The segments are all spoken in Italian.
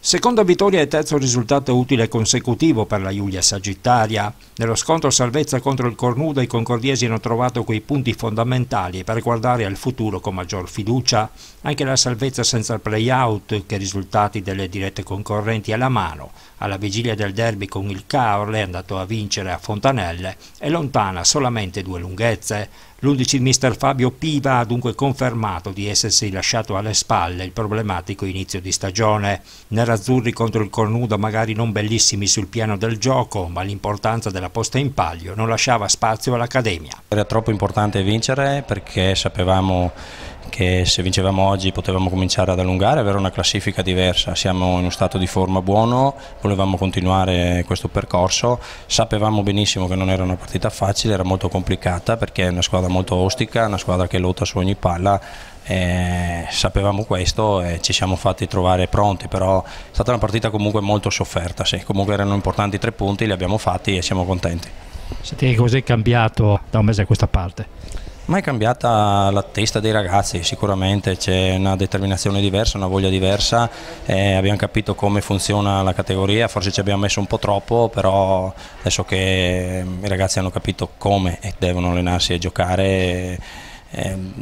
Seconda vittoria e terzo risultato utile consecutivo per la Giulia Sagittaria. Nello scontro salvezza contro il Cornuda i concordiesi hanno trovato quei punti fondamentali per guardare al futuro con maggior fiducia. Anche la salvezza senza il play-out, che risultati delle dirette concorrenti alla mano, alla vigilia del derby con il Caorle, andato a vincere a Fontanelle, è lontana solamente 2 lunghezze. L'11 mister Fabio Piva ha dunque confermato di essersi lasciato alle spalle il problematico inizio di stagione. Nerazzurri contro il Cornuda magari non bellissimi sul piano del gioco, ma l'importanza della posta in palio non lasciava spazio all'Accademia. Era troppo importante vincere perché sapevamo che se vincevamo oggi potevamo cominciare ad allungare, avere una classifica diversa. Siamo in uno stato di forma buono, volevamo continuare questo percorso, sapevamo benissimo che non era una partita facile, era molto complicata perché è una squadra molto ostica, una squadra che lotta su ogni palla. Sapevamo questo e ci siamo fatti trovare pronti, però è stata una partita comunque molto sofferta, sì. Comunque erano importanti 3 punti, li abbiamo fatti e siamo contenti. Senti, cos'è cambiato da un mese a questa parte? Ma è cambiata la testa dei ragazzi, sicuramente c'è una determinazione diversa, una voglia diversa, abbiamo capito come funziona la categoria, forse ci abbiamo messo un po' troppo, però adesso che i ragazzi hanno capito come devono allenarsi e giocare,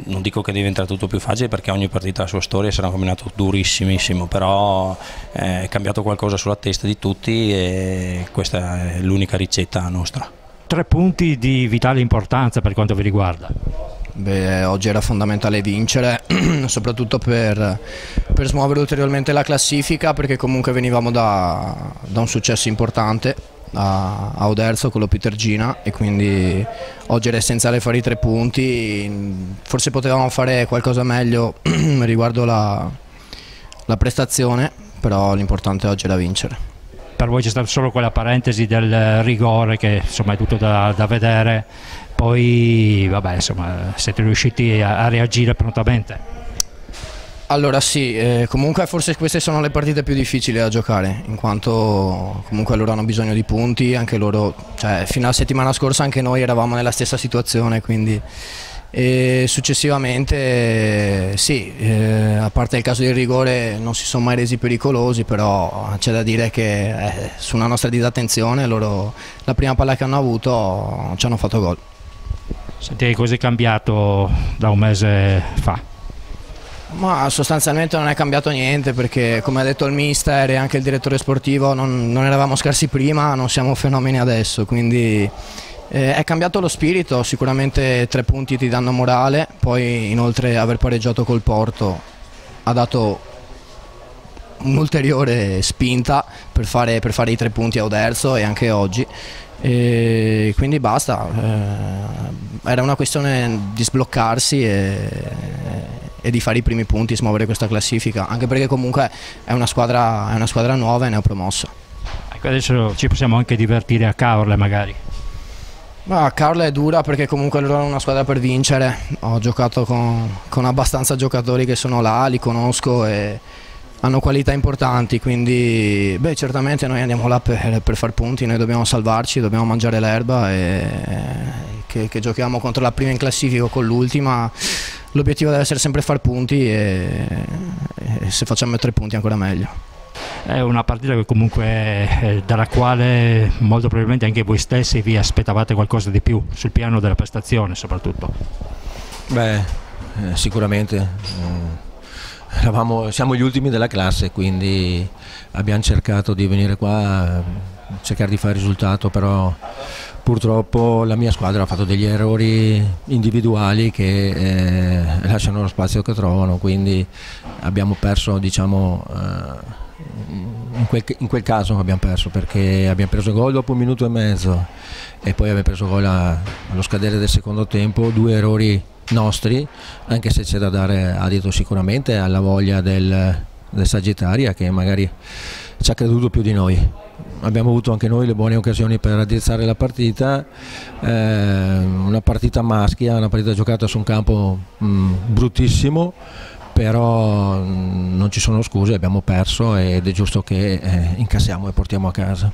non dico che diventa tutto più facile perché ogni partita ha la sua storia, sarà un combinato durissimissimo, però è cambiato qualcosa sulla testa di tutti e questa è l'unica ricetta nostra. 3 punti di vitale importanza per quanto vi riguarda. Beh, oggi era fondamentale vincere, soprattutto per smuovere ulteriormente la classifica, perché comunque venivamo da un successo importante a Oderzo con lo Pitergina e quindi oggi era essenziale fare i 3 punti. Forse potevamo fare qualcosa meglio riguardo la prestazione, però l'importante oggi era vincere. Per voi c'è stata solo quella parentesi del rigore che insomma è tutto da vedere, poi vabbè, insomma, siete riusciti a reagire prontamente? Allora sì, comunque forse queste sono le partite più difficili da giocare, in quanto comunque loro hanno bisogno di punti, anche loro, cioè fino alla settimana scorsa anche noi eravamo nella stessa situazione, quindi e successivamente sì, a parte il caso del rigore non si sono mai resi pericolosi, però c'è da dire che su una nostra disattenzione loro la prima palla che hanno avuto ci hanno fatto gol. Senti, cos'è cambiato da un mese fa? Ma sostanzialmente non è cambiato niente perché, come ha detto il mister e anche il direttore sportivo, non eravamo scarsi prima, non siamo fenomeni adesso, quindi è cambiato lo spirito. Sicuramente 3 punti ti danno morale, poi inoltre aver pareggiato col Porto ha dato un'ulteriore spinta per fare i 3 punti a Oderzo e anche oggi, e quindi basta, era una questione di sbloccarsi e di fare i primi punti, smuovere questa classifica, anche perché comunque è una squadra nuova e neopromossa. Ecco, adesso ci possiamo anche divertire a Caorle magari. Ma Caorle è dura perché comunque loro hanno una squadra per vincere, ho giocato con abbastanza giocatori che sono là, li conosco e hanno qualità importanti, quindi beh, certamente noi andiamo là per far punti, noi dobbiamo salvarci, dobbiamo mangiare l'erba e che giochiamo contro la prima in classifica o con l'ultima, l'obiettivo deve essere sempre far punti e se facciamo 3 punti ancora meglio. È una partita che comunque dalla quale molto probabilmente anche voi stessi vi aspettavate qualcosa di più sul piano della prestazione soprattutto. Beh, sicuramente siamo gli ultimi della classe, quindi abbiamo cercato di venire qua, cercare di fare risultato, però purtroppo la mia squadra ha fatto degli errori individuali che lasciano lo spazio che trovano, quindi abbiamo perso, diciamo, in quel caso abbiamo perso perché abbiamo preso gol dopo 1 minuto e mezzo e poi abbiamo preso gol allo scadere del secondo tempo, 2 errori nostri, anche se c'è da dare adito sicuramente alla voglia del Sagittaria che magari ci ha creduto più di noi. Abbiamo avuto anche noi le buone occasioni per raddrizzare la partita, una partita maschia, una partita giocata su un campo bruttissimo, però non ci sono scuse, abbiamo perso ed è giusto che incassiamo e portiamo a casa.